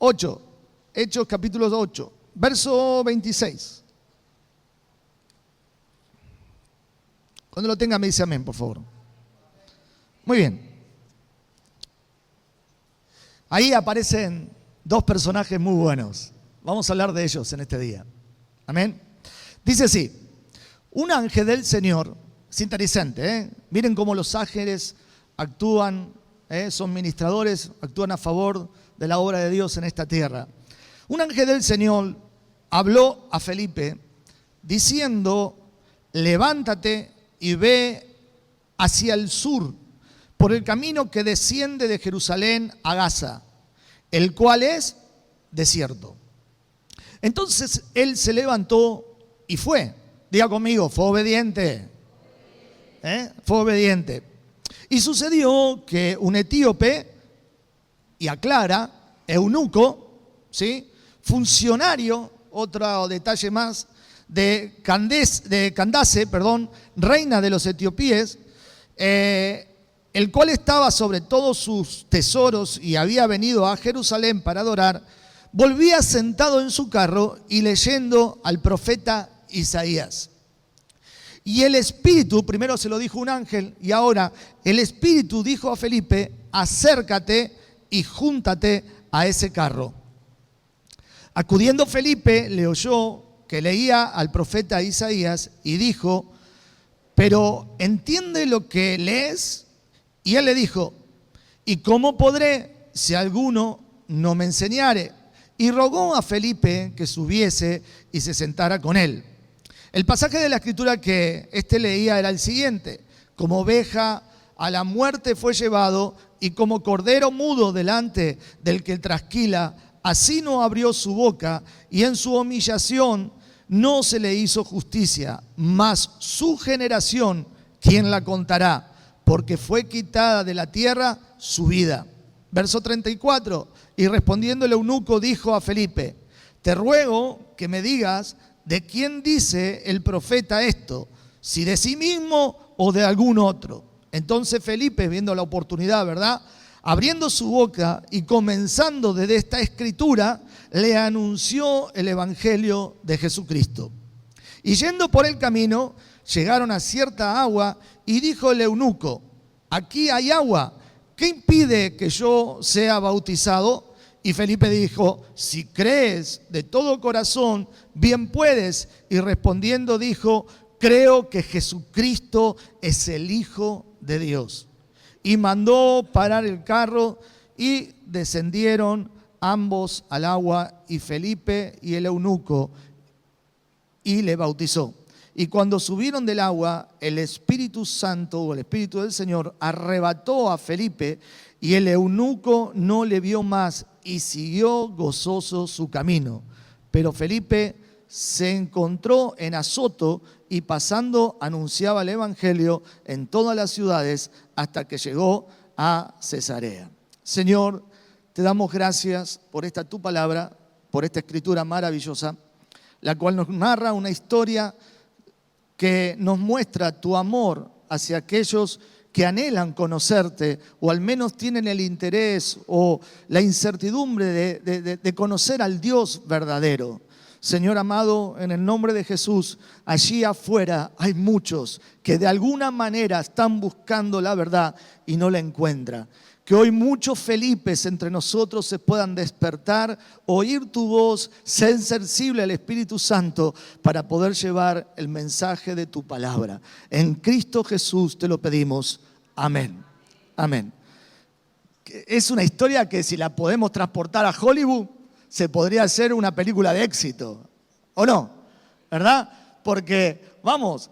8. Hechos capítulo 8, verso 26. Cuando lo tenga me dice amén, por favor. Muy bien. Ahí aparecen dos personajes muy buenos. Vamos a hablar de ellos en este día. Amén. Dice así: un ángel del Señor, es interesante, ¿eh? Miren cómo los ángeles actúan, son ministradores, actúan a favor de la obra de Dios en esta tierra. Un ángel del Señor habló a Felipe diciendo: levántate y ve hacia el sur, por el camino que desciende de Jerusalén a Gaza, el cual es desierto. Entonces él se levantó y fue. Diga conmigo, fue obediente. Fue obediente. Y sucedió que un etíope, y aclara, eunuco, ¿sí?, funcionario, otro detalle más, de Candace, reina de los etíopes, el cual estaba sobre todos sus tesoros y había venido a Jerusalén para adorar, volvía sentado en su carro y leyendo al profeta Isaías. Y el Espíritu, primero se lo dijo un ángel, y ahora el Espíritu dijo a Felipe: acércate y júntate a ese carro. Acudiendo Felipe, le oyó que leía al profeta Isaías y dijo: ¿pero entiende lo que lees? Y él le dijo: ¿y cómo podré si alguno no me enseñare? Y rogó a Felipe que subiese y se sentara con él. El pasaje de la Escritura que leía era el siguiente: como oveja a la muerte fue llevado, y como cordero mudo delante del que trasquila, así no abrió su boca, y en su humillación no se le hizo justicia. Mas su generación, ¿quién la contará? Porque fue quitada de la tierra su vida. Verso 34, y respondiendo el eunuco dijo a Felipe: te ruego que me digas de quién dice el profeta esto, si de sí mismo o de algún otro. Entonces Felipe, viendo la oportunidad, ¿verdad?, abriendo su boca y comenzando desde esta escritura, le anunció el evangelio de Jesucristo. Y yendo por el camino, llegaron a cierta agua y dijo el eunuco: aquí hay agua, ¿qué impide que yo sea bautizado? Y Felipe dijo: si crees de todo corazón, bien puedes. Y respondiendo dijo: creo que Jesucristo es el Hijo de Dios. Y mandó parar el carro y descendieron ambos al agua, y Felipe y el eunuco, y le bautizó. Y cuando subieron del agua, el Espíritu Santo, o el Espíritu del Señor, arrebató a Felipe, y el eunuco no le vio más, y siguió gozoso su camino. Pero Felipe se encontró en Azoto, y pasando anunciaba el evangelio en todas las ciudades hasta que llegó a Cesarea. Señor, te damos gracias por esta tu palabra, por esta escritura maravillosa, la cual nos narra una historia que nos muestra tu amor hacia aquellos que anhelan conocerte, o al menos tienen el interés o la incertidumbre de conocer al Dios verdadero. Señor amado, en el nombre de Jesús, allí afuera hay muchos que de alguna manera están buscando la verdad y no la encuentran. Que hoy muchos Felipes entre nosotros se puedan despertar, oír tu voz, ser sensible al Espíritu Santo para poder llevar el mensaje de tu palabra. En Cristo Jesús te lo pedimos. Amén. Amén. Es una historia que si la podemos transportar a Hollywood, se podría hacer una película de éxito, ¿o no? ¿Verdad? Porque, vamos,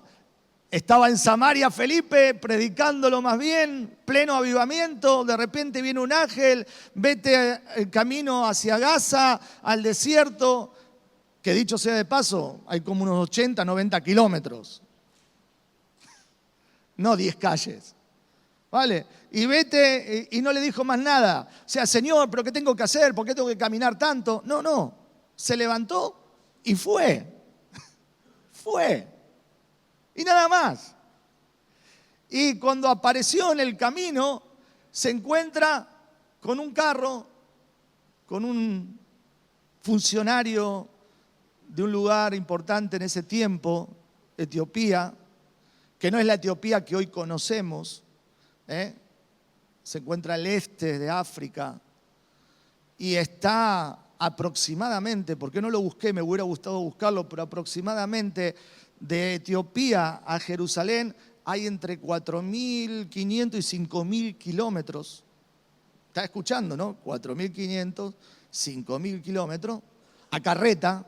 estaba en Samaria Felipe, predicándolo más bien, pleno avivamiento, de repente viene un ángel, vete el camino hacia Gaza, al desierto, que dicho sea de paso, hay como unos 80, 90 kilómetros, no 10 calles. ¿Vale? Y vete, y no le dijo más nada. O sea, Señor, ¿pero qué tengo que hacer? ¿Por qué tengo que caminar tanto? No. Se levantó y fue. Fue. Y nada más. Y cuando apareció en el camino, se encuentra con un carro, con un funcionario de un lugar importante en ese tiempo, Etiopía, que no es la Etiopía que hoy conocemos, se encuentra al este de África y está aproximadamente, porque no lo busqué, me hubiera gustado buscarlo, pero aproximadamente de Etiopía a Jerusalén hay entre 4.500 y 5.000 kilómetros. ¿Está escuchando, no? 4.500, 5.000 kilómetros a carreta,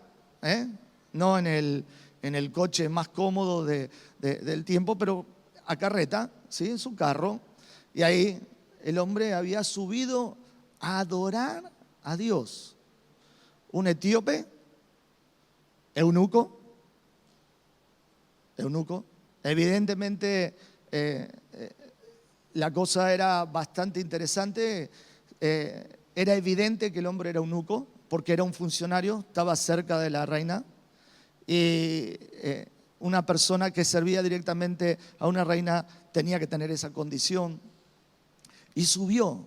no en el coche más cómodo del tiempo, pero a carreta, ¿sí? En su carro. Y ahí el hombre había subido a adorar a Dios. Un etíope, eunuco, evidentemente la cosa era bastante interesante, era evidente que el hombre era eunuco, porque era un funcionario, estaba cerca de la reina, y una persona que servía directamente a una reina tenía que tener esa condición, y subió.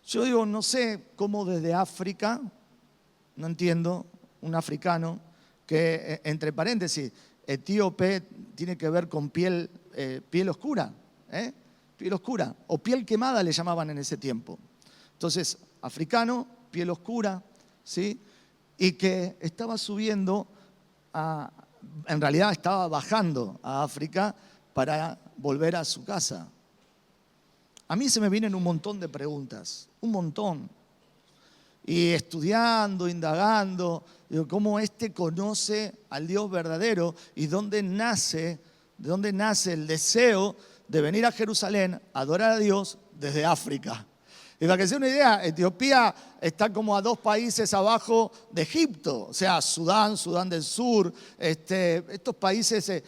Yo digo, no sé cómo desde África, no entiendo, un africano, que entre paréntesis, etíope tiene que ver con piel oscura, piel oscura, o piel quemada le llamaban en ese tiempo. Entonces, africano, piel oscura, ¿sí? Y que estaba subiendo, en realidad estaba bajando a África para volver a su casa. A mí se me vienen un montón de preguntas, un montón. Y estudiando, indagando, digo, cómo conoce al Dios verdadero y de dónde nace el deseo de venir a Jerusalén a adorar a Dios desde África. Y para que se den una idea, Etiopía está como a 2 países abajo de Egipto, o sea, Sudán del Sur, estos países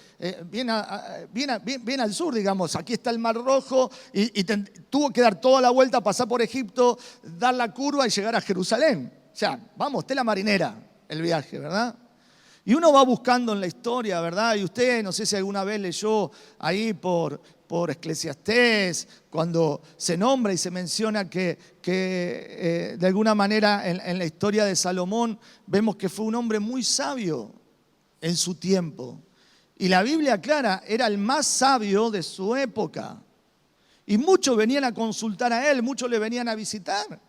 bien al sur, digamos. Aquí está el Mar Rojo y tuvo que dar toda la vuelta, pasar por Egipto, dar la curva y llegar a Jerusalén. O sea, vamos, tela marinera el viaje, ¿verdad? Y uno va buscando en la historia, ¿verdad? Y usted, no sé si alguna vez leyó ahí por Eclesiastés, cuando se nombra y se menciona que de alguna manera en la historia de Salomón vemos que fue un hombre muy sabio en su tiempo. Y la Biblia aclara, era el más sabio de su época. Y muchos venían a consultar a él, muchos le venían a visitar.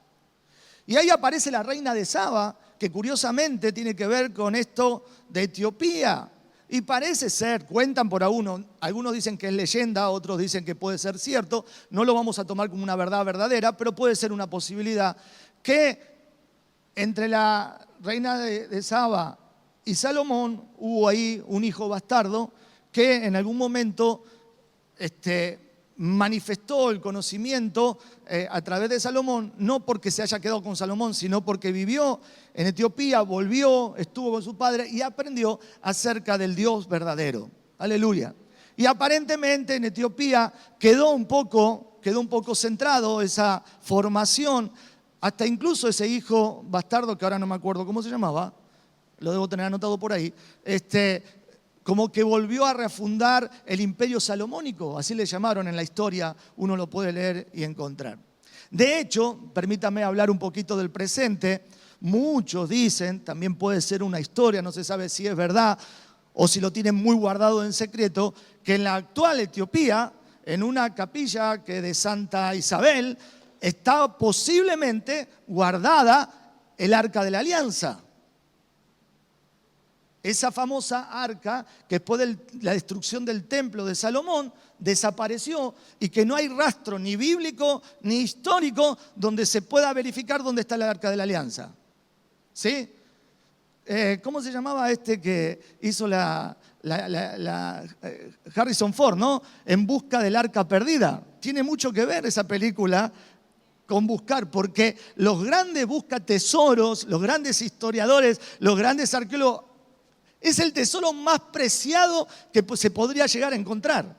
Y ahí aparece la reina de Saba, que curiosamente tiene que ver con esto de Etiopía. Y parece ser, cuentan por algunos dicen que es leyenda, otros dicen que puede ser cierto, no lo vamos a tomar como una verdad verdadera, pero puede ser una posibilidad, que entre la reina de Saba y Salomón hubo ahí un hijo bastardo que en algún momento manifestó el conocimiento a través de Salomón, no porque se haya quedado con Salomón, sino porque vivió en Etiopía, volvió, estuvo con su padre y aprendió acerca del Dios verdadero. Aleluya. Y aparentemente en Etiopía quedó un poco centrado esa formación, hasta incluso ese hijo bastardo, que ahora no me acuerdo cómo se llamaba, lo debo tener anotado por ahí, como que volvió a refundar el imperio salomónico, así le llamaron en la historia, uno lo puede leer y encontrar. De hecho, permítame hablar un poquito del presente, muchos dicen, también puede ser una historia, no se sabe si es verdad o si lo tienen muy guardado en secreto, que en la actual Etiopía, en una capilla que de Santa Isabel, está posiblemente guardada el Arca de la Alianza. Esa famosa arca que después de la destrucción del templo de Salomón desapareció y que no hay rastro ni bíblico ni histórico donde se pueda verificar dónde está el arca de la alianza. ¿Sí? ¿Cómo se llamaba que hizo Harrison Ford, ¿no? En busca del arca perdida. Tiene mucho que ver esa película con buscar, porque los grandes buscatesoros, los grandes historiadores, los grandes arqueólogos, es el tesoro más preciado que se podría llegar a encontrar,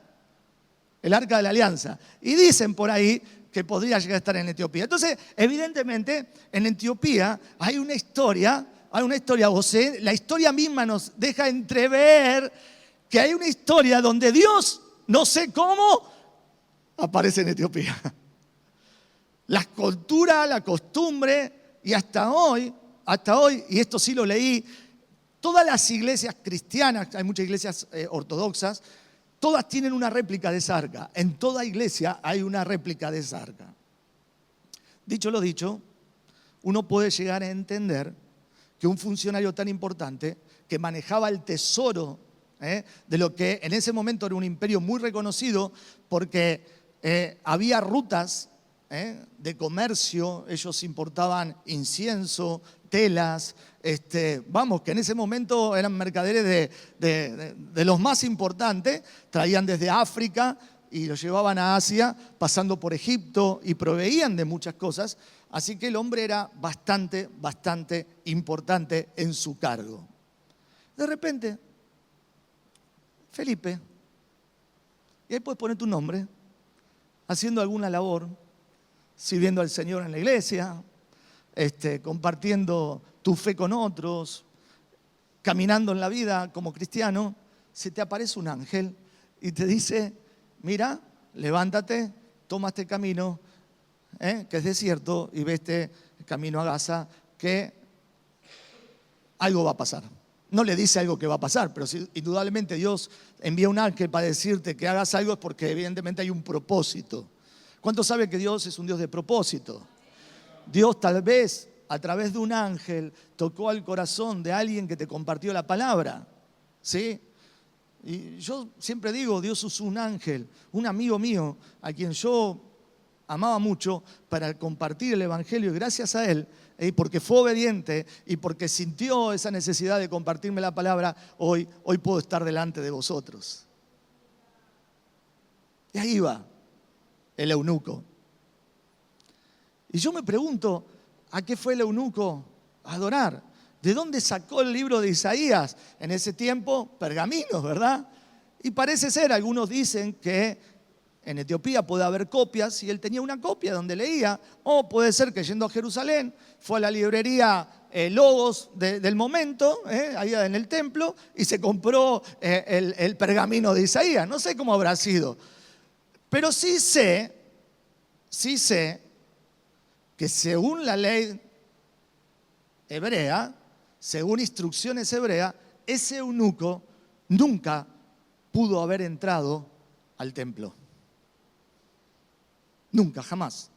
el Arca de la Alianza. Y dicen por ahí que podría llegar a estar en Etiopía. Entonces, evidentemente, en Etiopía hay una historia, la historia misma nos deja entrever que hay una historia donde Dios, no sé cómo, aparece en Etiopía. La cultura, la costumbre, y hasta hoy, y esto sí lo leí, todas las iglesias cristianas, hay muchas iglesias ortodoxas, todas tienen una réplica de esa arca. En toda iglesia hay una réplica de esa arca. Dicho lo dicho, uno puede llegar a entender que un funcionario tan importante que manejaba el tesoro de lo que en ese momento era un imperio muy reconocido porque había rutas de comercio, ellos importaban incienso, telas, que en ese momento eran mercaderes de los más importantes, traían desde África y lo llevaban a Asia, pasando por Egipto y proveían de muchas cosas, así que el hombre era bastante importante en su cargo. De repente, Felipe, y ahí puedes poner tu nombre, haciendo alguna labor, sirviendo al Señor en la iglesia, compartiendo tu fe con otros, caminando en la vida como cristiano, se te aparece un ángel y te dice, mira, levántate, toma este camino, que es desierto, y ve este camino a Gaza, que algo va a pasar. No le dice algo que va a pasar, pero si indudablemente Dios envía un ángel para decirte que hagas algo es porque evidentemente hay un propósito. ¿Cuántos saben que Dios es un Dios de propósito? Dios tal vez a través de un ángel tocó al corazón de alguien que te compartió la palabra, ¿sí? Y yo siempre digo, Dios usó un ángel, un amigo mío, a quien yo amaba mucho para compartir el evangelio, y gracias a él, porque fue obediente y porque sintió esa necesidad de compartirme la palabra, hoy puedo estar delante de vosotros. Y ahí va el eunuco. Y yo me pregunto, ¿a qué fue el eunuco a adorar? ¿De dónde sacó el libro de Isaías? En ese tiempo, pergaminos, ¿verdad? Y parece ser, algunos dicen que en Etiopía puede haber copias y él tenía una copia donde leía, o puede ser que yendo a Jerusalén fue a la librería Logos del momento, ahí en el templo, y se compró el pergamino de Isaías. No sé cómo habrá sido, pero sí sé que según la ley hebrea, según instrucciones hebreas, ese eunuco nunca pudo haber entrado al templo. Nunca, jamás.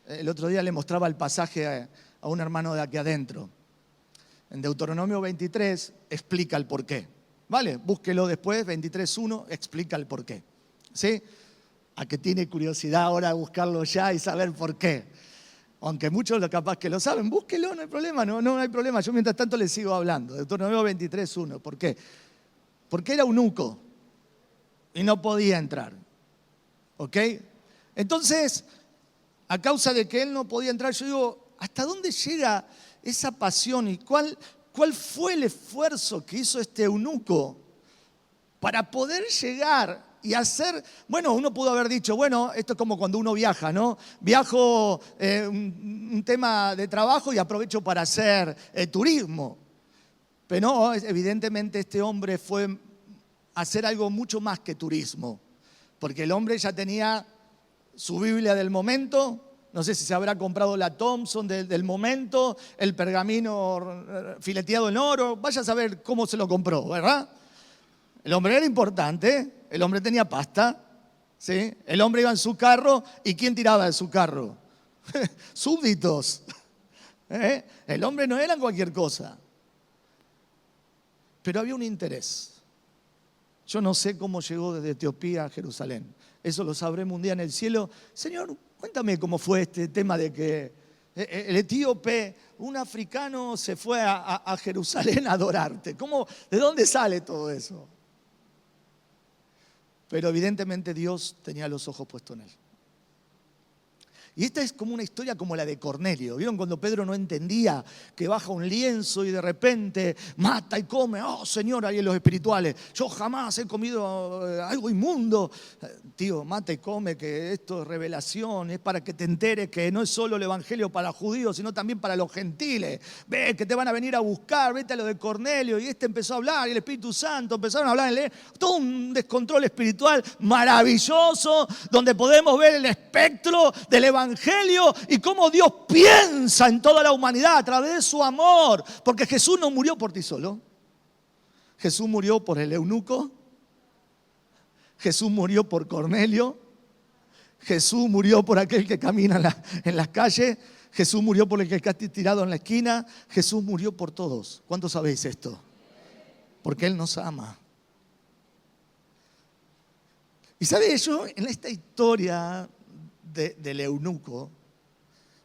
El otro día le mostraba el pasaje a un hermano de aquí adentro. En Deuteronomio 23 explica el porqué. ¿Vale? Búsquelo después, 23.1 explica el porqué. ¿Sí? A que tiene curiosidad ahora de buscarlo ya y saber por qué. Aunque muchos lo capaz que lo saben, búsquelo, no hay problema, no hay problema. Yo mientras tanto les sigo hablando. Deuteronomio 23.1. ¿Por qué? Porque era eunuco y no podía entrar. ¿Ok? Entonces, a causa de que él no podía entrar, yo digo, ¿hasta dónde llega esa pasión? ¿Y cuál fue el esfuerzo que hizo este eunuco para poder llegar y hacer? Bueno, uno pudo haber dicho, bueno, esto es como cuando uno viaja, ¿no? Viajo un tema de trabajo y aprovecho para hacer turismo. Pero no, evidentemente este hombre fue a hacer algo mucho más que turismo. Porque el hombre ya tenía su Biblia del momento, no sé si se habrá comprado la Thompson del momento, el pergamino fileteado en oro, vaya a saber cómo se lo compró, ¿verdad? El hombre era importante, el hombre tenía pasta, ¿sí? El hombre iba en su carro, ¿y quién tiraba de su carro? Súbditos. El hombre no era cualquier cosa. Pero había un interés. Yo no sé cómo llegó desde Etiopía a Jerusalén. Eso lo sabremos un día en el cielo. Señor, cuéntame cómo fue este tema de que el etíope, un africano, se fue a Jerusalén a adorarte. ¿De dónde sale todo eso? Pero evidentemente Dios tenía los ojos puestos en él. Y esta es como una historia como la de Cornelio. ¿Vieron cuando Pedro no entendía que baja un lienzo y de repente mata y come? Oh, Señor, ahí en los espirituales. Yo jamás he comido algo inmundo. Tío, mata y come, que esto es revelación. Es para que te enteres que no es solo el evangelio para judíos, sino también para los gentiles. Ve que te van a venir a buscar. Vete a lo de Cornelio. Y empezó a hablar, y el Espíritu Santo empezaron a hablar en leer. Todo un descontrol espiritual maravilloso, donde podemos ver el espectro del evangelio Evangelio y cómo Dios piensa en toda la humanidad a través de su amor. Porque Jesús no murió por ti solo. Jesús murió por el eunuco. Jesús murió por Cornelio. Jesús murió por aquel que camina en las calles. Jesús murió por el que está tirado en la esquina. Jesús murió por todos. ¿Cuántos sabéis esto? Porque Él nos ama. Y sabe, yo en esta historia del eunuco,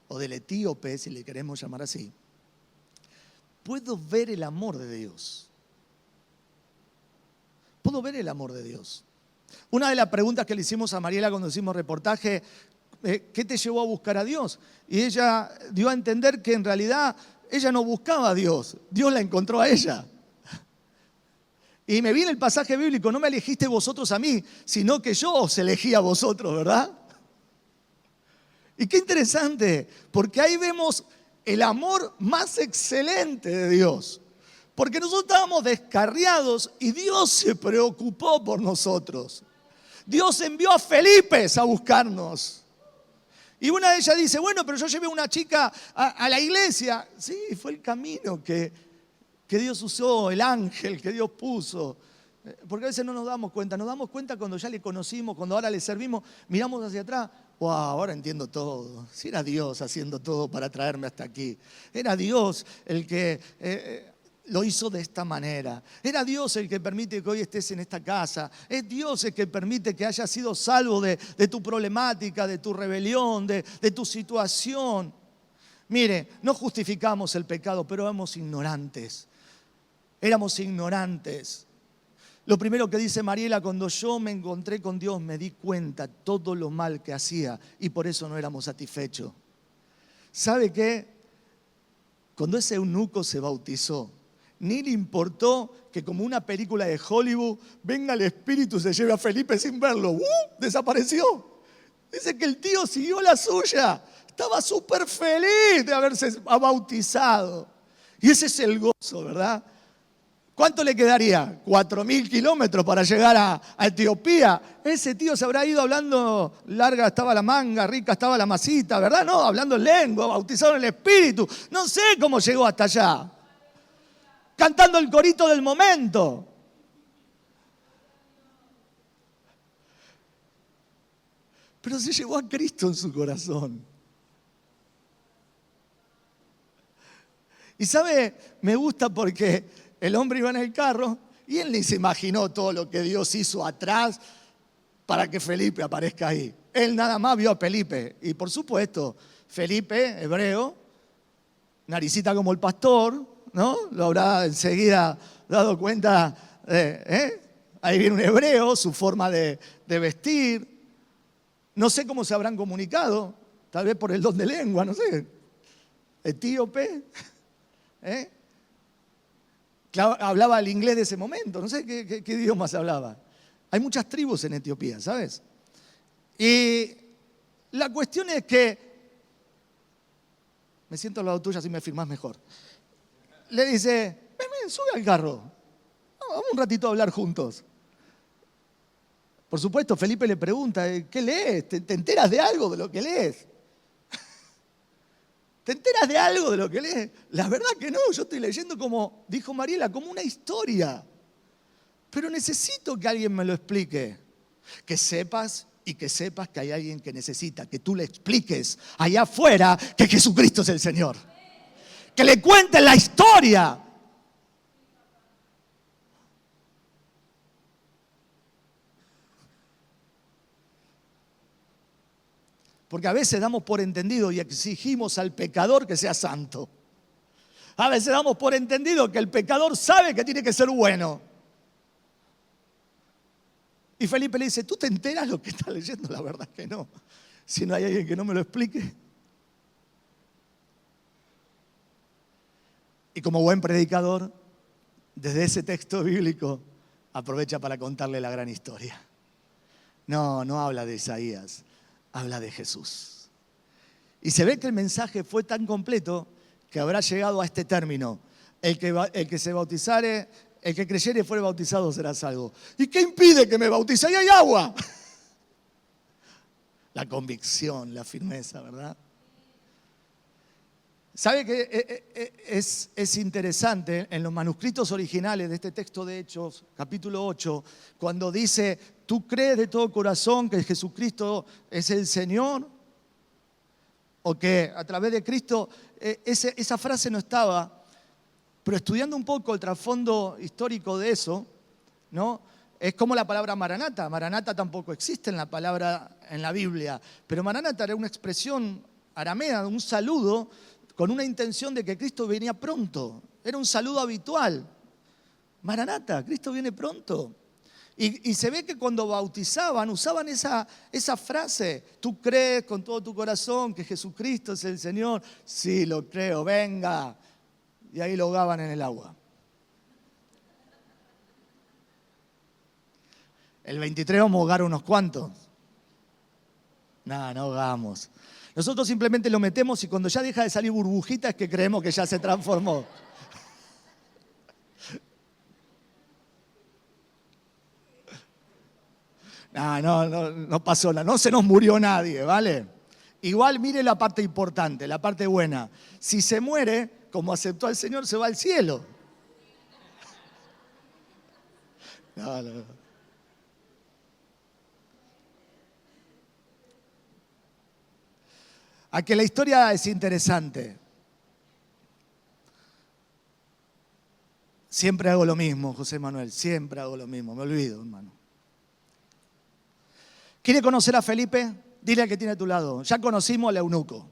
o del etíope, si le queremos llamar así, puedo ver el amor de Dios. Puedo ver el amor de Dios. Una de las preguntas que le hicimos a Mariela cuando hicimos reportaje, ¿qué te llevó a buscar a Dios? Y ella dio a entender que en realidad ella no buscaba a Dios, Dios la encontró a ella. Y me viene el pasaje bíblico, no me elegiste vosotros a mí, sino que yo os elegí a vosotros, ¿verdad? Y qué interesante, porque ahí vemos el amor más excelente de Dios. Porque nosotros estábamos descarriados y Dios se preocupó por nosotros. Dios envió a Felipe a buscarnos. Y una de ellas dice, bueno, pero yo llevé a una chica a la iglesia. Sí, fue el camino que Dios usó, el ángel que Dios puso. Porque a veces no nos damos cuenta cuando ya le conocimos, cuando ahora le servimos, miramos hacia atrás. Wow, ahora entiendo todo. Si era Dios haciendo todo para traerme hasta aquí. Era Dios el que lo hizo de esta manera. Era Dios el que permite que hoy estés en esta casa. Es Dios el que permite que hayas sido salvo de tu problemática, de tu rebelión, de tu situación. Mire, no justificamos el pecado, pero éramos ignorantes. Éramos ignorantes. Lo primero que dice Mariela, cuando yo me encontré con Dios, me di cuenta todo lo mal que hacía y por eso no éramos satisfechos. ¿Sabe qué? Cuando ese eunuco se bautizó, ni le importó que como una película de Hollywood venga el espíritu y se lleve a Felipe sin verlo. Desapareció. Dice que el tío siguió la suya. Estaba súper feliz de haberse bautizado. Y ese es el gozo, ¿verdad? ¿Cuánto le quedaría? 4.000 kilómetros para llegar a Etiopía. Ese tío se habrá ido hablando, larga estaba la manga, rica estaba la masita, ¿verdad? No, hablando en lengua, bautizado en el Espíritu. No sé cómo llegó hasta allá. Cantando el corito del momento. Pero se llevó a Cristo en su corazón. Y sabe, me gusta porque el hombre iba en el carro y él ni se imaginó todo lo que Dios hizo atrás para que Felipe aparezca ahí. Él nada más vio a Felipe. Y por supuesto, Felipe, hebreo, naricita como el pastor, ¿no? Lo habrá enseguida dado cuenta. Ahí viene un hebreo, su forma de vestir. No sé cómo se habrán comunicado, tal vez por el don de lengua, no sé. Etíope, hablaba el inglés de ese momento, no sé qué idioma se hablaba. Hay muchas tribus en Etiopía, ¿sabes? Y la cuestión es que, me siento al lado tuyo, así me firmás mejor. Le dice, ven, sube al carro, vamos un ratito a hablar juntos. Por supuesto, Felipe le pregunta, ¿qué lees? ¿Te enteras de algo de lo que lees? ¿Te enteras de algo de lo que lees? La verdad que no, yo estoy leyendo como, dijo Mariela, como una historia. Pero necesito que alguien me lo explique. Que sepas que hay alguien que necesita, que tú le expliques allá afuera que Jesucristo es el Señor. Que le cuentes la historia. Porque a veces damos por entendido y exigimos al pecador que sea santo. A veces damos por entendido que el pecador sabe que tiene que ser bueno. Y Felipe le dice, ¿tú te enteras lo que estás leyendo? La verdad es que no. Si no hay alguien que no me lo explique. Y como buen predicador, desde ese texto bíblico, aprovecha para contarle la gran historia. No habla de Isaías. Habla de Jesús. Y se ve que el mensaje fue tan completo que habrá llegado a este término. El que se bautizare, el que creyere y fuere bautizado será salvo. ¿Y qué impide que me bautice? Ahí hay agua. La convicción, la firmeza, ¿verdad? ¿Sabe que es interesante en los manuscritos originales de este texto de Hechos, capítulo 8, cuando dice, ¿tú crees de todo corazón que Jesucristo es el Señor? O que a través de Cristo, esa frase no estaba, pero estudiando un poco el trasfondo histórico de eso, ¿no? Es como la palabra Maranata. Maranata tampoco existe en la Biblia, pero Maranata era una expresión aramea, un saludo con una intención de que Cristo venía pronto. Era un saludo habitual. Maranata, Cristo viene pronto. Y se ve que cuando bautizaban, usaban esa frase. ¿Tú crees con todo tu corazón que Jesucristo es el Señor? Sí, lo creo, venga. Y ahí lo ahogaban en el agua. El 23 vamos a ahogar unos cuantos. No ahogamos. Nosotros simplemente lo metemos y cuando ya deja de salir burbujita es que creemos que ya se transformó. No pasó nada, no se nos murió nadie, ¿vale? Igual mire la parte importante, la parte buena. Si se muere, como aceptó al Señor, se va al cielo. No. A que la historia es interesante. Siempre hago lo mismo, José Manuel, siempre hago lo mismo, me olvido, hermano. ¿Quiere conocer a Felipe? Dile al que tiene a tu lado. Ya conocimos al eunuco.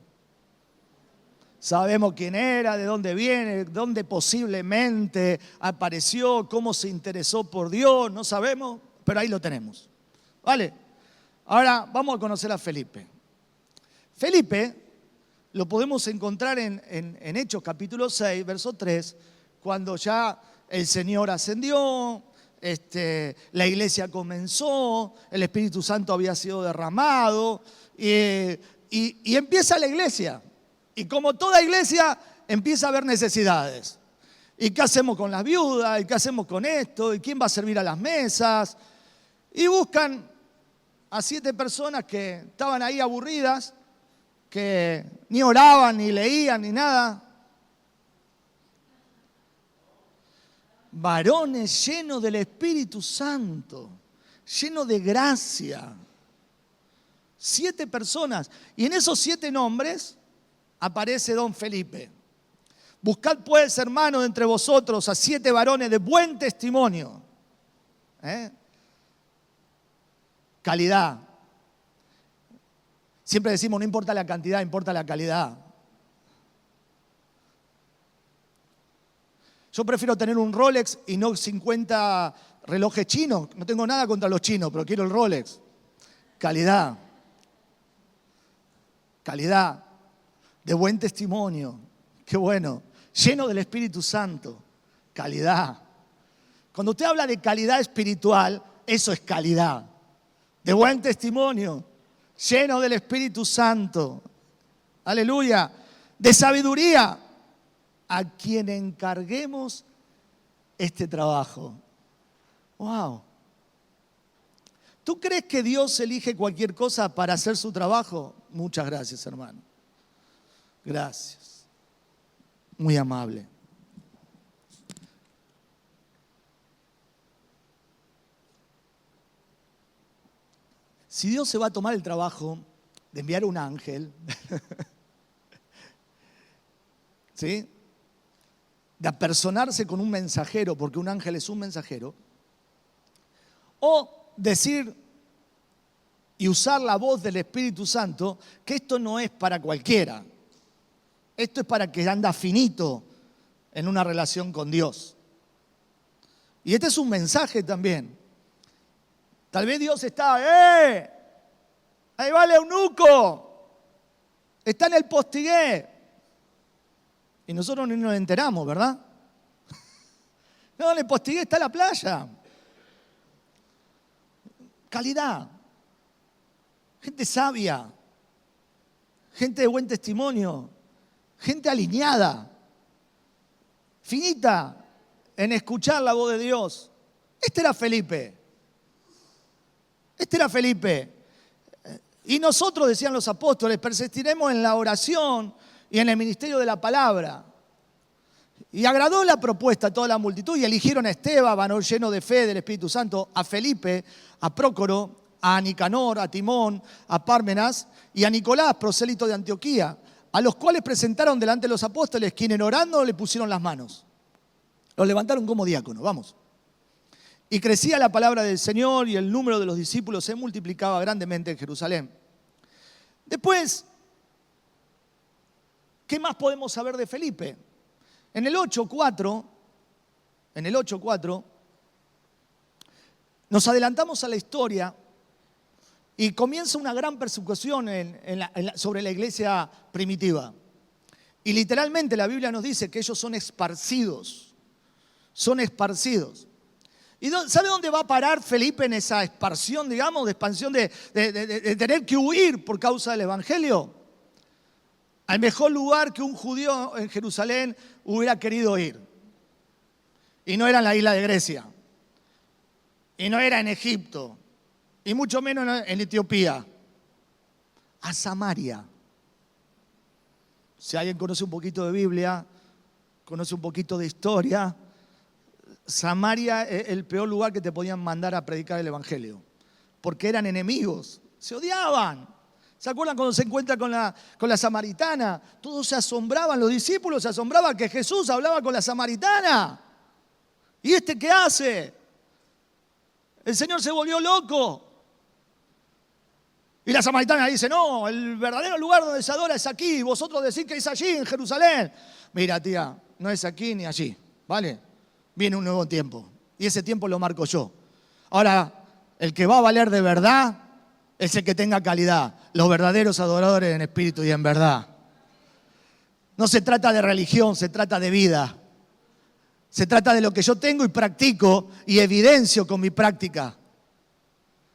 Sabemos quién era, de dónde viene, dónde posiblemente apareció, cómo se interesó por Dios, no sabemos, pero ahí lo tenemos. ¿Vale? Ahora vamos a conocer a Felipe. Felipe lo podemos encontrar en Hechos capítulo 6, verso 3, cuando ya el Señor ascendió, la iglesia comenzó, el Espíritu Santo había sido derramado y empieza la iglesia. Y como toda iglesia empieza a haber necesidades. ¿Y qué hacemos con las viudas? ¿Y qué hacemos con esto? ¿Y quién va a servir a las mesas? Y buscan a 7 personas que estaban ahí aburridas, que ni oraban, ni leían, ni nada. Varones llenos del Espíritu Santo, llenos de gracia. 7 personas. Y en esos 7 nombres aparece don Felipe. Buscad pues, hermanos, entre vosotros a 7 varones de buen testimonio. Calidad. Siempre decimos, no importa la cantidad, importa la calidad. Yo prefiero tener un Rolex y no 50 relojes chinos. No tengo nada contra los chinos, pero quiero el Rolex. Calidad. Calidad. De buen testimonio. Qué bueno. Lleno del Espíritu Santo. Calidad. Cuando usted habla de calidad espiritual, eso es calidad. De buen testimonio. Lleno del Espíritu Santo. Aleluya. De sabiduría. A quien encarguemos este trabajo. Wow. ¿Tú crees que Dios elige cualquier cosa para hacer su trabajo? Muchas gracias, hermano. Gracias. Muy amable. Si Dios se va a tomar el trabajo de enviar un ángel, ¿sí?, de apersonarse con un mensajero, porque un ángel es un mensajero, o decir y usar la voz del Espíritu Santo, que esto no es para cualquiera. Esto es para que anda finito en una relación con Dios. Y este es un mensaje también. Tal vez Dios está, ahí va el eunuco, está en el postigué. Y nosotros ni nos enteramos, ¿verdad? No, en el postigué está la playa. Calidad. Gente sabia. Gente de buen testimonio. Gente alineada. Finita en escuchar la voz de Dios. Este era Felipe. Y nosotros, decían los apóstoles, persistiremos en la oración y en el ministerio de la palabra. Y agradó la propuesta a toda la multitud y eligieron a Esteban, varón lleno de fe del Espíritu Santo, a Felipe, a Prócoro, a Nicanor, a Timón, a Pármenas y a Nicolás, prosélito de Antioquía, a los cuales presentaron delante de los apóstoles, quienes orando le pusieron las manos. Los levantaron como diáconos, vamos. Y crecía la palabra del Señor y el número de los discípulos se multiplicaba grandemente en Jerusalén. Después, ¿qué más podemos saber de Felipe? En el 8.4, nos adelantamos a la historia y comienza una gran persecución sobre la iglesia primitiva. Y literalmente la Biblia nos dice que ellos son esparcidos. Son esparcidos. ¿Y sabe dónde va a parar Felipe en esa esparción, digamos, de expansión de tener que huir por causa del Evangelio? Al mejor lugar que un judío en Jerusalén hubiera querido ir. Y no era en la isla de Grecia. Y no era en Egipto. Y mucho menos en Etiopía. A Samaria. Si alguien conoce un poquito de Biblia, conoce un poquito de historia, Samaria es el peor lugar que te podían mandar a predicar el Evangelio. Porque eran enemigos. Se odiaban. ¿Se acuerdan cuando se encuentra con la samaritana? Todos se asombraban, los discípulos se asombraban que Jesús hablaba con la samaritana. ¿Y este qué hace? El Señor se volvió loco. Y la samaritana dice, no, el verdadero lugar donde se adora es aquí. Vosotros decís que es allí, en Jerusalén. Mira, tía, no es aquí ni allí, ¿vale? Viene un nuevo tiempo. Y ese tiempo lo marco yo. Ahora, el que va a valer de verdad es el que tenga calidad. Los verdaderos adoradores en espíritu y en verdad. No se trata de religión, se trata de vida. Se trata de lo que yo tengo y practico y evidencio con mi práctica.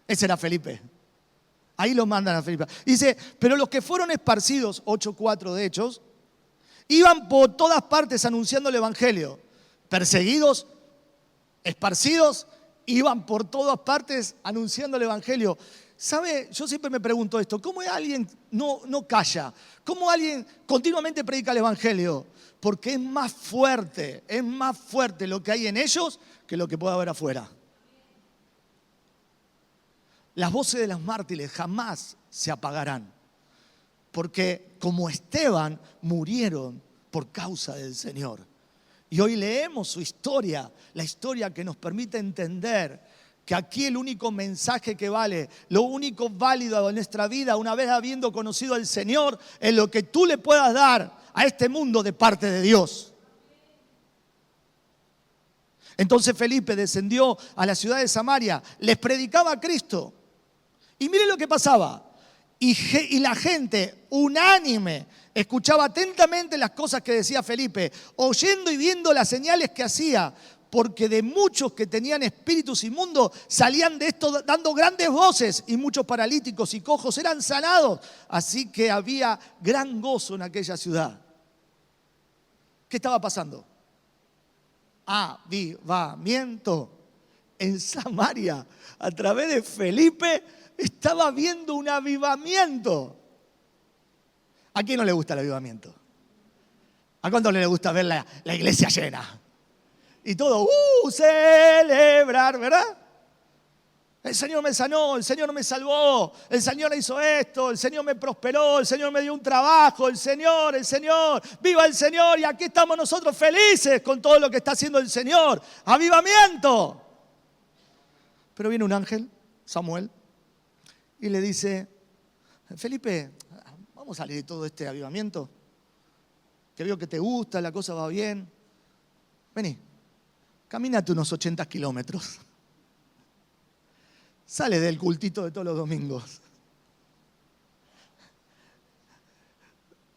Ese era Felipe. Ahí lo mandan a Felipe. Dice, pero los que fueron esparcidos, 8.4 de Hechos, iban por todas partes anunciando el Evangelio. Perseguidos, esparcidos, iban por todas partes anunciando el Evangelio. ¿Sabe? Yo siempre me pregunto esto, ¿cómo alguien no calla? ¿Cómo alguien continuamente predica el Evangelio? Porque es más fuerte lo que hay en ellos que lo que puede haber afuera. Las voces de los mártires jamás se apagarán, porque como Esteban murieron por causa del Señor. Y hoy leemos su historia, la historia que nos permite entender que aquí el único mensaje que vale, lo único válido en nuestra vida, una vez habiendo conocido al Señor, es lo que tú le puedas dar a este mundo de parte de Dios. Entonces Felipe descendió a la ciudad de Samaria, les predicaba a Cristo. Y mire lo que pasaba. Y la gente unánime escuchaba atentamente las cosas que decía Felipe, oyendo y viendo las señales que hacía. Porque de muchos que tenían espíritus inmundos salían de esto dando grandes voces y muchos paralíticos y cojos eran sanados. Así que había gran gozo en aquella ciudad. ¿Qué estaba pasando? Avivamiento. En Samaria, a través de Felipe, estaba habiendo un avivamiento. ¿A quién no le gusta el avivamiento? ¿A cuánto le gusta ver la iglesia llena? Y todo, celebrar, ¿verdad? El Señor me sanó, el Señor me salvó, el Señor hizo esto, el Señor me prosperó, el Señor me dio un trabajo, el Señor, viva el Señor. Y aquí estamos nosotros felices con todo lo que está haciendo el Señor. ¡Avivamiento! Pero viene un ángel, Samuel, y le dice, Felipe, vamos a salir de todo este avivamiento, que veo que te gusta, la cosa va bien. Vení. Camínate unos 80 kilómetros. Sale del cultito de todos los domingos.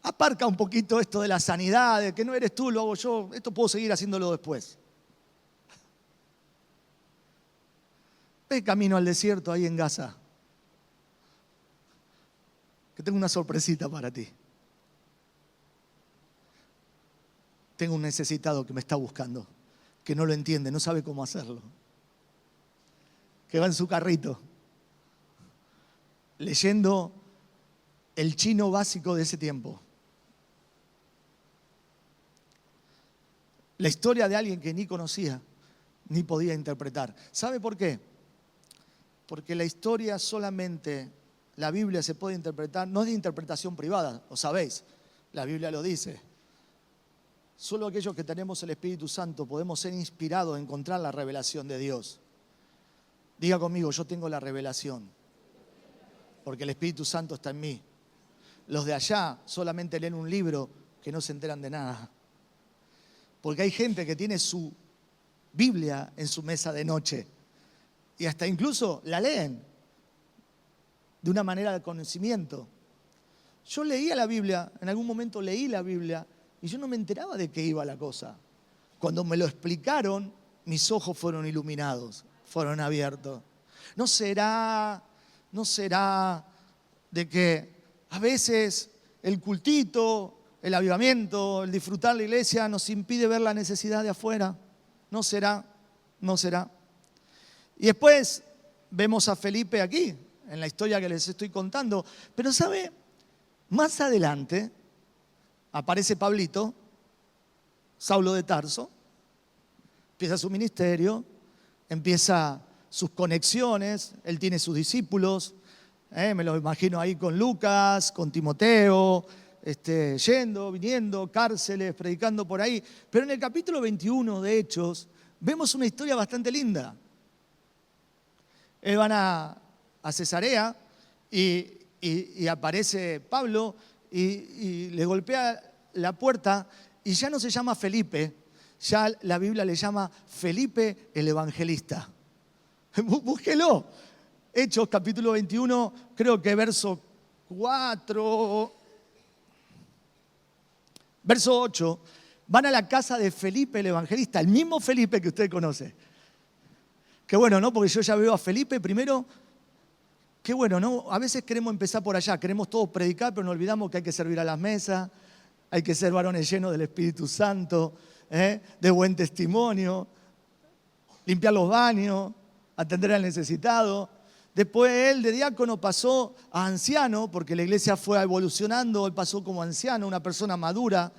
Aparca un poquito esto de la sanidad, de que no eres tú, lo hago yo. Esto puedo seguir haciéndolo después. Ve camino al desierto ahí en Gaza. Que tengo una sorpresita para ti. Tengo un necesitado que me está buscando, que no lo entiende, no sabe cómo hacerlo. Que va en su carrito, leyendo el chino básico de ese tiempo. La historia de alguien que ni conocía, ni podía interpretar. ¿Sabe por qué? Porque la historia solamente, la Biblia se puede interpretar, no es de interpretación privada, lo sabéis, la Biblia lo dice. Solo aquellos que tenemos el Espíritu Santo podemos ser inspirados a encontrar la revelación de Dios. Diga conmigo, yo tengo la revelación, porque el Espíritu Santo está en mí. Los de allá solamente leen un libro que no se enteran de nada. Porque hay gente que tiene su Biblia en su mesa de noche y hasta incluso la leen de una manera de conocimiento. Yo leía la Biblia, en algún momento leí la Biblia y yo no me enteraba de qué iba la cosa. Cuando me lo explicaron, mis ojos fueron iluminados, fueron abiertos. ¿No será de que a veces el cultito, el avivamiento, el disfrutar la iglesia nos impide ver la necesidad de afuera? ¿No será? Y después vemos a Felipe aquí, en la historia que les estoy contando. Pero ¿sabe? Más adelante aparece Pablito, Saulo de Tarso, empieza su ministerio, empieza sus conexiones, él tiene sus discípulos, me lo imagino ahí con Lucas, con Timoteo, yendo, viniendo, cárceles, predicando por ahí. Pero en el capítulo 21 de Hechos vemos una historia bastante linda. Van a Cesarea y aparece Pablo y le golpea la puerta y ya no se llama Felipe, ya la Biblia le llama Felipe el Evangelista. Búsquelo. Hechos capítulo 21, creo que verso 4, verso 8, van a la casa de Felipe el Evangelista, el mismo Felipe que usted conoce. Qué bueno, ¿no? Porque yo ya veo a Felipe primero. Qué bueno, ¿no? A veces queremos empezar por allá, queremos todos predicar, pero nos olvidamos que hay que servir a las mesas, hay que ser varones llenos del Espíritu Santo, de buen testimonio, limpiar los baños, atender al necesitado. Después él de diácono pasó a anciano, porque la iglesia fue evolucionando, él pasó como anciano, una persona madura,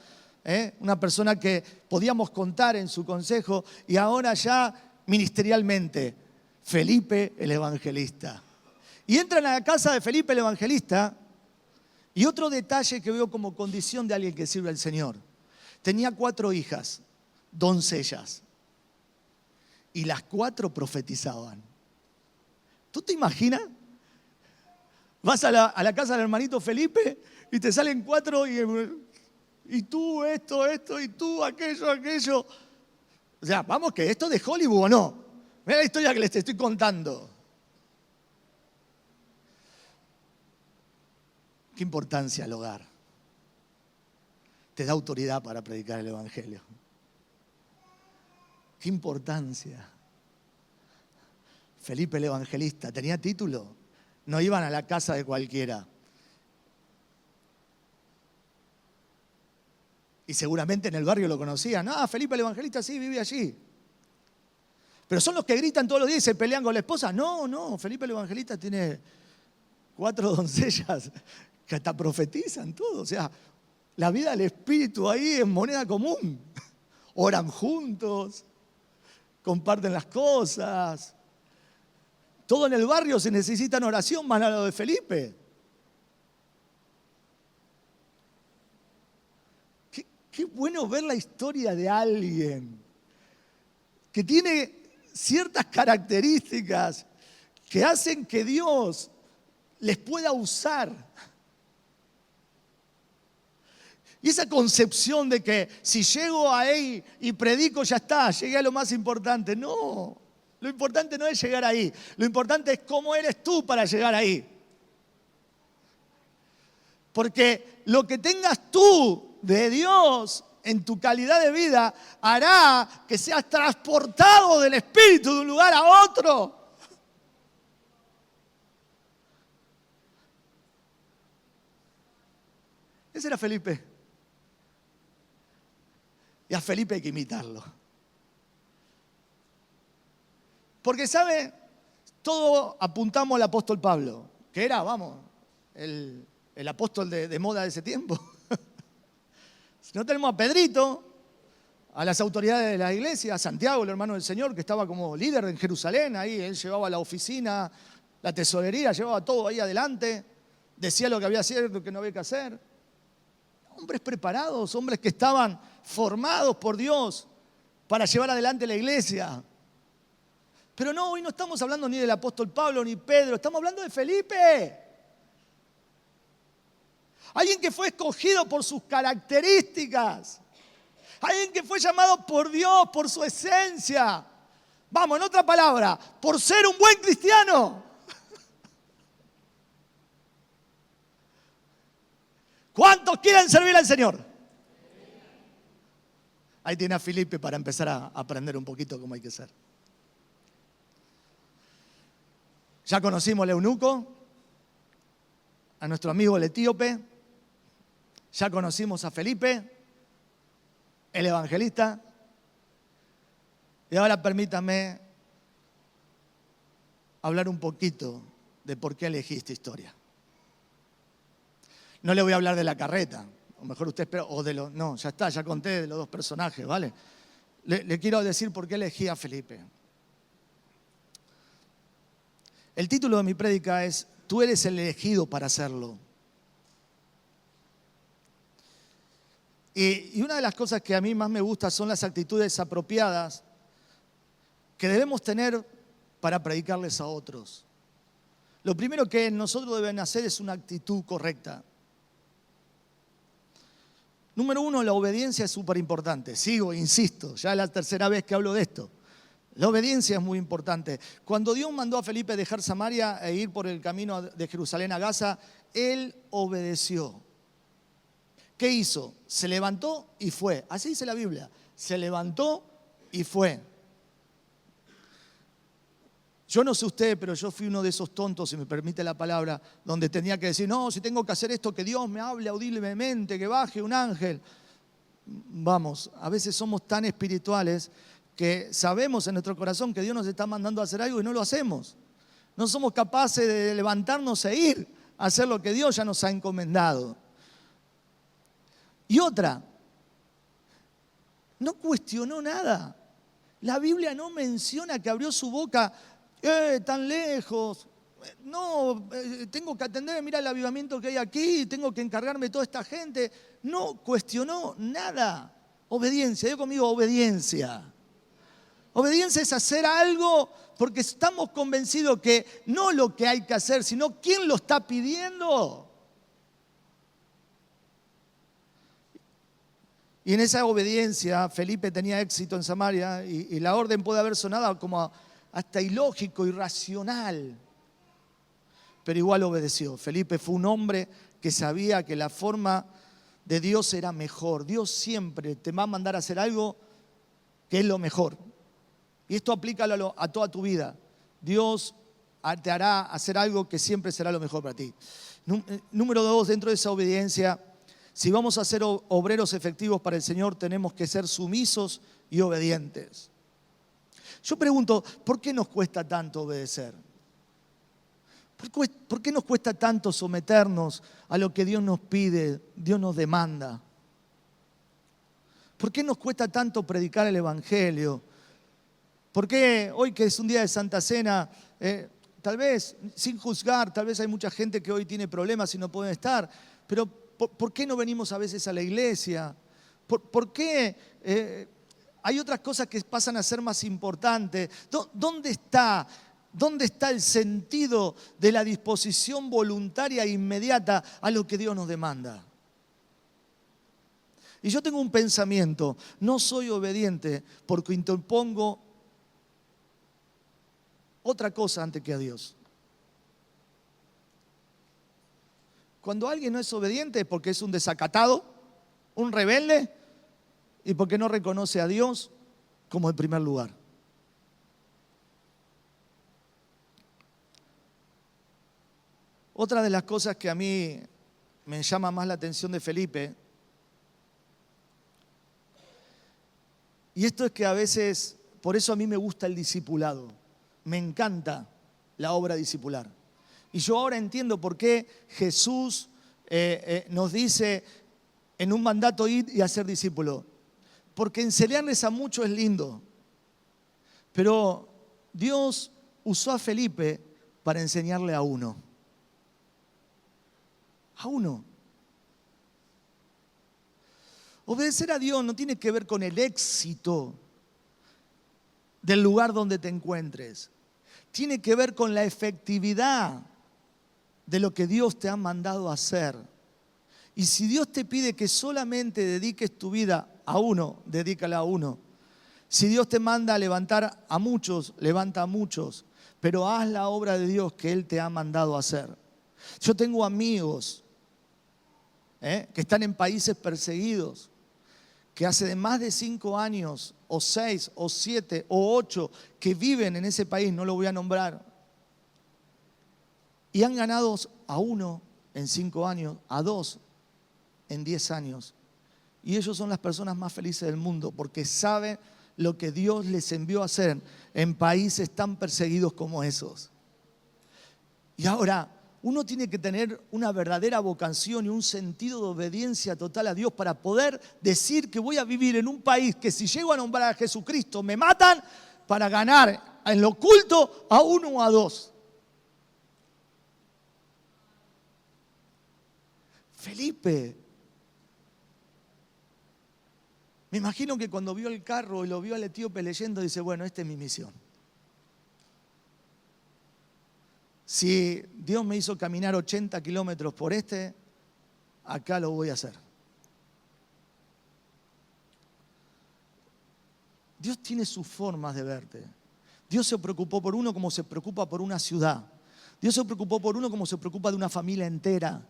una persona que podíamos contar en su consejo, y ahora ya ministerialmente, Felipe el Evangelista. Y entran a la casa de Felipe el Evangelista, y otro detalle que veo como condición de alguien que sirve al Señor. Tenía 4 hijas, doncellas, y las 4 profetizaban. ¿Tú te imaginas? Vas a la casa del hermanito Felipe y te salen 4 y tú esto, y tú aquello. O sea, vamos que esto es de Hollywood o no. Mira la historia que les estoy contando. ¿Qué importancia el hogar? Te da autoridad para predicar el Evangelio. ¿Qué importancia? Felipe el Evangelista, ¿tenía título? No iban a la casa de cualquiera. Y seguramente en el barrio lo conocían. Ah, Felipe el Evangelista sí, vive allí. Pero son los que gritan todos los días y se pelean con la esposa. No, Felipe el Evangelista tiene 4 doncellas que hasta profetizan todo. O sea, la vida del Espíritu ahí es moneda común. Oran juntos, comparten las cosas. Todo en el barrio se necesita oración, más a lo de Felipe. Qué bueno ver la historia de alguien que tiene ciertas características que hacen que Dios les pueda usar. Y esa concepción de que si llego ahí y predico ya está, llegué a lo más importante. No, lo importante no es llegar ahí. Lo importante es cómo eres tú para llegar ahí. Porque lo que tengas tú de Dios en tu calidad de vida hará que seas transportado del Espíritu de un lugar a otro. Ese era Felipe. Y a Felipe hay que imitarlo. Porque, ¿sabe? Todo apuntamos al apóstol Pablo, que era, el el apóstol de moda de ese tiempo. Si no tenemos a Pedrito, a las autoridades de la iglesia, a Santiago, el hermano del Señor, que estaba como líder en Jerusalén, ahí él llevaba la oficina, la tesorería, llevaba todo ahí adelante, decía lo que había que hacer, lo que no había que hacer. Hombres preparados, hombres que estaban formados por Dios para llevar adelante la iglesia. Pero no, hoy no estamos hablando ni del apóstol Pablo ni Pedro, estamos hablando de Felipe. Alguien que fue escogido por sus características. Alguien que fue llamado por Dios, por su esencia. Vamos, en otra palabra, por ser un buen cristiano. ¿Cuántos quieren servir al Señor? Ahí tiene a Felipe para empezar a aprender un poquito cómo hay que ser. Ya conocimos al eunuco, a nuestro amigo el etíope, ya conocimos a Felipe, el evangelista, y ahora permítame hablar un poquito de por qué elegí esta historia. No le voy a hablar de la carreta, o mejor usted espera, o de los... No, ya está, ya conté de los dos personajes, ¿vale? Le quiero decir por qué elegí a Felipe. El título de mi prédica es Tú eres el elegido para hacerlo. Y una de las cosas que a mí más me gusta son las actitudes apropiadas que debemos tener para predicarles a otros. Lo primero que nosotros debemos hacer es una actitud correcta. Número uno, la obediencia es súper importante. Sigo, insisto, ya es la tercera vez que hablo de esto. La obediencia es muy importante. Cuando Dios mandó a Felipe dejar Samaria e ir por el camino de Jerusalén a Gaza, él obedeció. ¿Qué hizo? Se levantó y fue. Así dice la Biblia. Se levantó y fue. Yo no sé usted, pero yo fui uno de esos tontos, si me permite la palabra, donde tenía que decir, no, si tengo que hacer esto, que Dios me hable audiblemente, que baje un ángel. Vamos, a veces somos tan espirituales que sabemos en nuestro corazón que Dios nos está mandando a hacer algo y no lo hacemos. No somos capaces de levantarnos e ir a hacer lo que Dios ya nos ha encomendado. Y otra, no cuestionó nada. La Biblia no menciona que abrió su boca, tan lejos. No, tengo que atender, mira el avivamiento que hay aquí, tengo que encargarme de toda esta gente. No cuestionó nada. Obediencia, digo conmigo, obediencia. Obediencia es hacer algo porque estamos convencidos que no lo que hay que hacer, sino quién lo está pidiendo. Y en esa obediencia Felipe tenía éxito en Samaria y la orden puede haber sonado como hasta ilógico, irracional. Pero igual obedeció. Felipe fue un hombre que sabía que la forma de Dios era mejor. Dios siempre te va a mandar a hacer algo que es lo mejor. Y esto aplícalo a toda tu vida. Dios te hará hacer algo que siempre será lo mejor para ti. Número 2, dentro de esa obediencia, si vamos a ser obreros efectivos para el Señor, tenemos que ser sumisos y obedientes. Yo pregunto, ¿por qué nos cuesta tanto obedecer? ¿Por qué nos cuesta tanto someternos a lo que Dios nos pide, Dios nos demanda? ¿Por qué nos cuesta tanto predicar el Evangelio? ¿Por qué hoy que es un día de Santa Cena, tal vez, sin juzgar, tal vez hay mucha gente que hoy tiene problemas y no pueden estar, pero ¿por qué no venimos a veces a la iglesia? ¿Por qué hay otras cosas que pasan a ser más importantes? ¿Dónde está el sentido de la disposición voluntaria e inmediata a lo que Dios nos demanda? Y yo tengo un pensamiento, no soy obediente porque interpongo otra cosa antes que a Dios. Cuando alguien no es obediente es porque es un desacatado, un rebelde y porque no reconoce a Dios como el primer lugar. Otra de las cosas que a mí me llama más la atención de Felipe, y esto es que a veces, por eso a mí me gusta el discipulado, me encanta la obra discipular. Y yo ahora entiendo por qué Jesús nos dice en un mandato ir y hacer discípulos. Porque enseñarles a muchos es lindo. Pero Dios usó a Felipe para enseñarle a uno. A uno. Obedecer a Dios no tiene que ver con el éxito del lugar donde te encuentres. Tiene que ver con la efectividad de lo que Dios te ha mandado a hacer. Y si Dios te pide que solamente dediques tu vida a uno, dedícala a uno. Si Dios te manda a levantar a muchos, levanta a muchos. Pero haz la obra de Dios que Él te ha mandado a hacer. Yo tengo amigos que están en países perseguidos, que hace de más de 5 años, o 6, o 7, o 8, que viven en ese país, no lo voy a nombrar, y han ganado a uno en 5 años, a 2 en 10 años. Y ellos son las personas más felices del mundo, porque saben lo que Dios les envió a hacer en países tan perseguidos como esos. Y ahora, uno tiene que tener una verdadera vocación y un sentido de obediencia total a Dios para poder decir que voy a vivir en un país que si llego a nombrar a Jesucristo me matan para ganar en lo oculto a 1 o a 2. Felipe, me imagino que cuando vio el carro y lo vio al etíope leyendo, dice, bueno, esta es mi misión. Si Dios me hizo caminar 80 kilómetros por acá lo voy a hacer. Dios tiene sus formas de verte. Dios se preocupó por uno como se preocupa por una ciudad. Dios se preocupó por uno como se preocupa de una familia entera.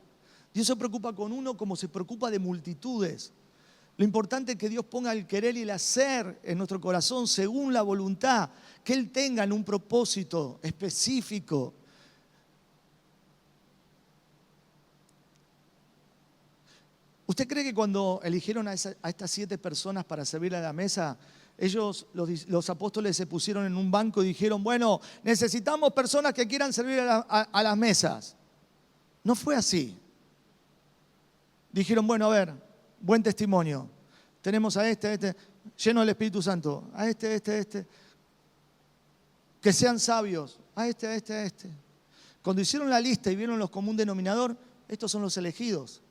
Dios se preocupa con uno como se preocupa de multitudes. Lo importante es que Dios ponga el querer y el hacer en nuestro corazón según la voluntad, que Él tenga en un propósito específico. ¿Usted cree que cuando eligieron a estas 7 personas para servir a la mesa, ellos, los apóstoles, se pusieron en un banco y dijeron, bueno, necesitamos personas que quieran servir a las mesas? No fue así. Dijeron, bueno, a ver, buen testimonio. Tenemos a este, lleno del Espíritu Santo, a este. Que sean sabios, a este. Cuando hicieron la lista y vieron los común denominador, estos son los elegidos.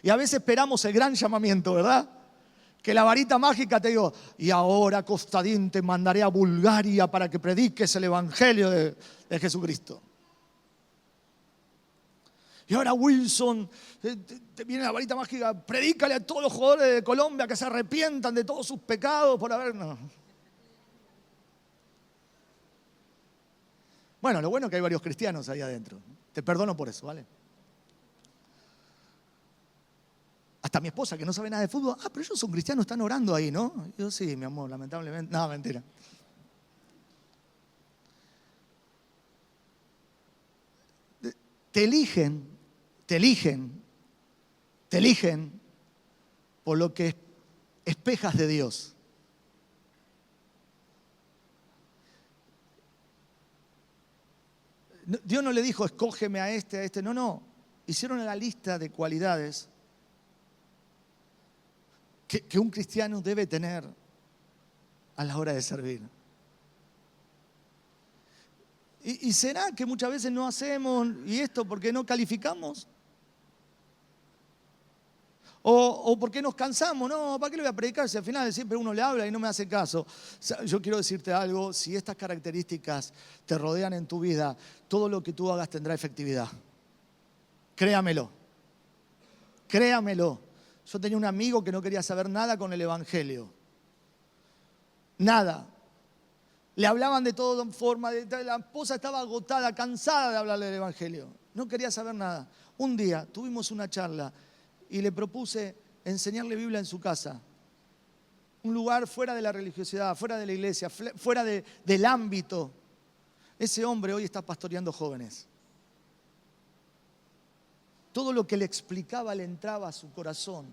Y a veces esperamos el gran llamamiento, ¿verdad? Que la varita mágica te digo, y ahora Costadín te mandaré a Bulgaria para que prediques el Evangelio de Jesucristo. Y ahora Wilson, te viene la varita mágica, predícale a todos los jugadores de Colombia que se arrepientan de todos sus pecados por haber... No. Bueno, lo bueno es que hay varios cristianos ahí adentro. Te perdono por eso, ¿vale? Hasta mi esposa, que no sabe nada de fútbol, pero ellos son cristianos, están orando ahí, ¿no? Yo sí, mi amor, lamentablemente. No, mentira. Te eligen por lo que espejas de Dios. Dios no le dijo, escógeme a este. No. Hicieron la lista de cualidades que un cristiano debe tener a la hora de servir. ¿Y será que muchas veces no hacemos y esto porque no calificamos? ¿O porque nos cansamos? No, ¿para qué le voy a predicar si al final siempre uno le habla y no me hace caso? O sea, yo quiero decirte algo, si estas características te rodean en tu vida, todo lo que tú hagas tendrá efectividad. Créamelo. Yo tenía un amigo que no quería saber nada con el Evangelio. Nada. Le hablaban de toda forma, la esposa estaba agotada, cansada de hablarle del Evangelio. No quería saber nada. Un día tuvimos una charla y le propuse enseñarle Biblia en su casa. Un lugar fuera de la religiosidad, fuera de la iglesia, fuera del ámbito. Ese hombre hoy está pastoreando jóvenes. Todo lo que le explicaba le entraba a su corazón,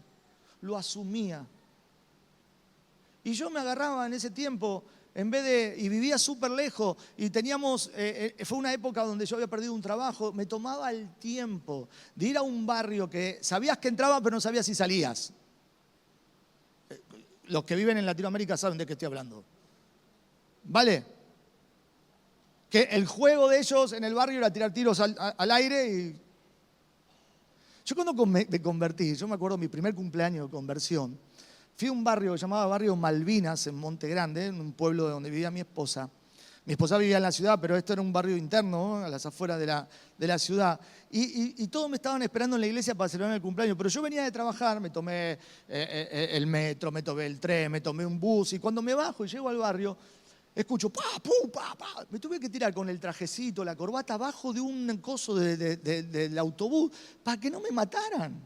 lo asumía. Y yo me agarraba en ese tiempo y vivía súper lejos, y teníamos, fue una época donde yo había perdido un trabajo, me tomaba el tiempo de ir a un barrio que sabías que entrabas, pero no sabías si salías. Los que viven en Latinoamérica saben de qué estoy hablando. ¿Vale? Que el juego de ellos en el barrio era tirar tiros al aire y... Yo cuando me convertí, yo me acuerdo mi primer cumpleaños de conversión, fui a un barrio llamado Barrio Malvinas en Monte Grande, en un pueblo donde vivía mi esposa. Mi esposa vivía en la ciudad, pero esto era un barrio interno, ¿no? A las afueras de la ciudad. Y todos me estaban esperando en la iglesia para celebrar el cumpleaños. Pero yo venía de trabajar, me tomé el metro, me tomé el tren, me tomé un bus. Y cuando me bajo y llego al barrio, escucho pa, pum, pa, pa. Me tuve que tirar con el trajecito, la corbata, abajo de un coso del autobús para que no me mataran.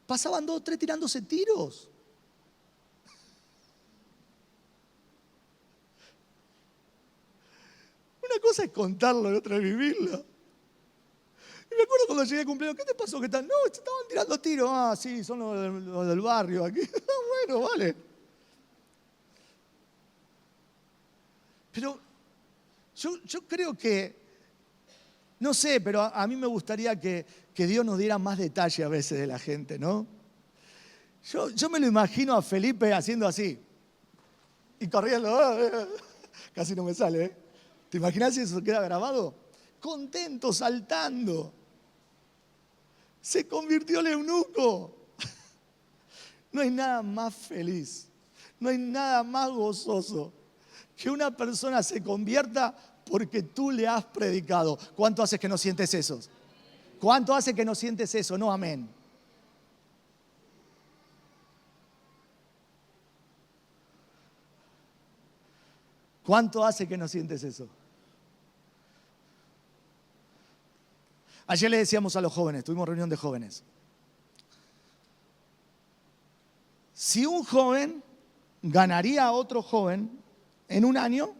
Pasaban 2 o 3 tirándose tiros. Una cosa es contarlo y otra es vivirlo. Y me acuerdo cuando llegué al cumpleaños, ¿qué te pasó? ¿Qué tal? No, se estaban tirando tiros. Ah, sí, son los del barrio aquí. Bueno, vale. Pero yo creo que, no sé, pero a mí me gustaría que Dios nos diera más detalle a veces de la gente, ¿no? Yo me lo imagino a Felipe haciendo así y corriendo. Casi no me sale, ¿eh? ¿Te imaginas si eso queda grabado? Contento, saltando. Se convirtió en eunuco. No hay nada más feliz, no hay nada más gozoso que una persona se convierta porque tú le has predicado. ¿Cuánto hace que no sientes eso? ¿Cuánto hace que no sientes eso? No, amén. ¿Cuánto hace que no sientes eso? Ayer le decíamos a los jóvenes, tuvimos reunión de jóvenes. Si un joven ganaría a otro joven en un año,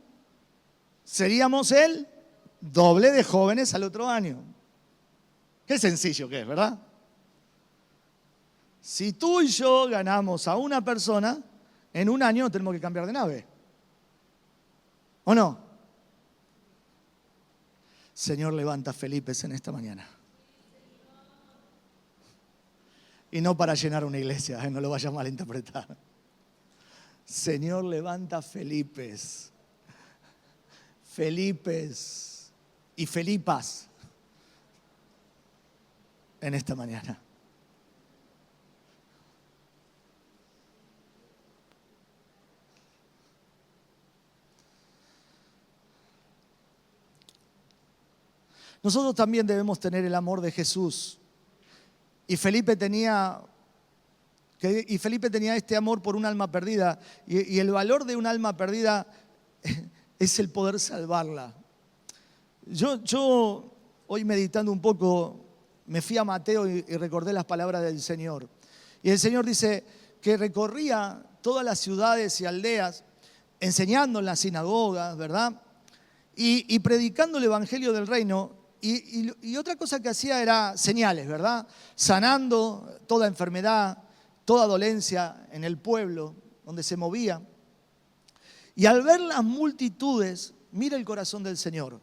seríamos el doble de jóvenes al otro año. Qué sencillo que es, ¿verdad? Si tú y yo ganamos a una persona, en un año no tenemos que cambiar de nave. ¿O no? Señor, levanta a Felipe en esta mañana. Y no para llenar una iglesia, no lo vaya a malinterpretar. Señor, levanta a Felipes y Felipas en esta mañana. Nosotros también debemos tener el amor de Jesús. Y Felipe tenía este amor por un alma perdida. Y el valor de un alma perdida es el poder salvarla. Yo hoy meditando un poco, me fui a Mateo y recordé las palabras del Señor. Y el Señor dice que recorría todas las ciudades y aldeas, enseñando en las sinagogas, ¿verdad? Y predicando el evangelio del reino. Y otra cosa que hacía era señales, ¿verdad? Sanando toda enfermedad, toda dolencia en el pueblo donde se movía. Y al ver las multitudes, mira el corazón del Señor.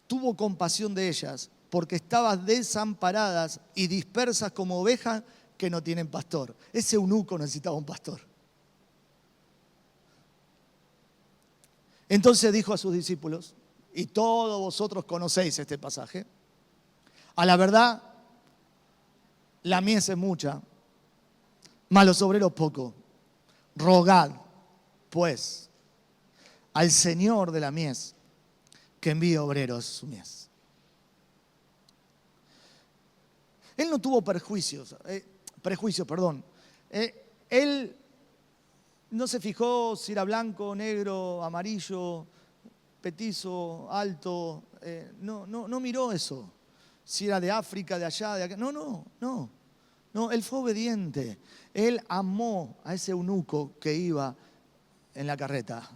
Tuvo compasión de ellas porque estaban desamparadas y dispersas como ovejas que no tienen pastor. Ese eunuco necesitaba un pastor. Entonces dijo a sus discípulos, y todos vosotros conocéis este pasaje, a la verdad, la mies es mucha, mas los obreros poco. Rogad, pues, al Señor de la mies que envíe obreros a su mies. Él no tuvo prejuicios. Él no se fijó si era blanco, negro, amarillo, petizo, alto. No miró eso. Si era de África, de allá, de acá. No, él fue obediente. Él amó a ese eunuco que iba en la carreta.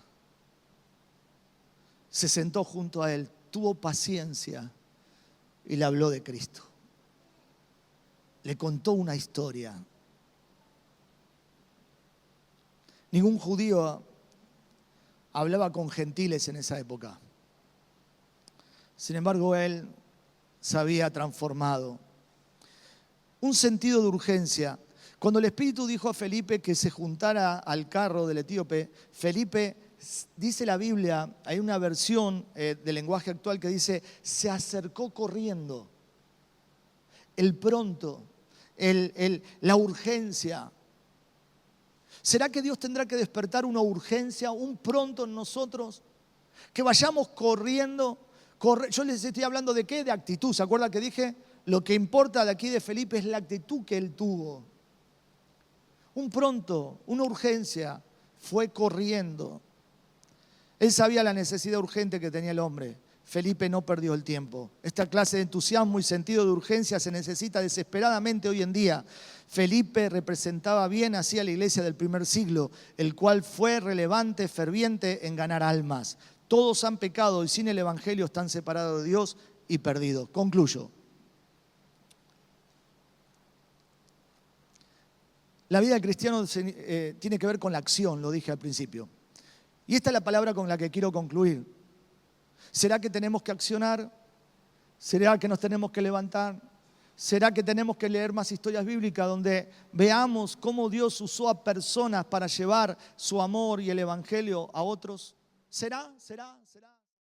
Se sentó junto a él, tuvo paciencia y le habló de Cristo. Le contó una historia. Ningún judío hablaba con gentiles en esa época. Sin embargo, él se había transformado. Un sentido de urgencia. Cuando el Espíritu dijo a Felipe que se juntara al carro del etíope, Felipe, dice la Biblia, hay una versión del lenguaje actual que dice, se acercó corriendo. El pronto, la urgencia. ¿Será que Dios tendrá que despertar una urgencia, un pronto en nosotros? Que vayamos corriendo. Yo les estoy hablando de qué, de actitud. ¿Se acuerdan que dije? Lo que importa de aquí de Felipe es la actitud que él tuvo. Un pronto, una urgencia, fue corriendo. Él sabía la necesidad urgente que tenía el hombre. Felipe no perdió el tiempo. Esta clase de entusiasmo y sentido de urgencia se necesita desesperadamente hoy en día. Felipe representaba bien así a la iglesia del primer siglo, el cual fue relevante, ferviente en ganar almas. Todos han pecado y sin el evangelio están separados de Dios y perdidos. Concluyo. La vida del cristiano tiene que ver con la acción, lo dije al principio. Y esta es la palabra con la que quiero concluir. ¿Será que tenemos que accionar? ¿Será que nos tenemos que levantar? ¿Será que tenemos que leer más historias bíblicas donde veamos cómo Dios usó a personas para llevar su amor y el evangelio a otros? ¿Será?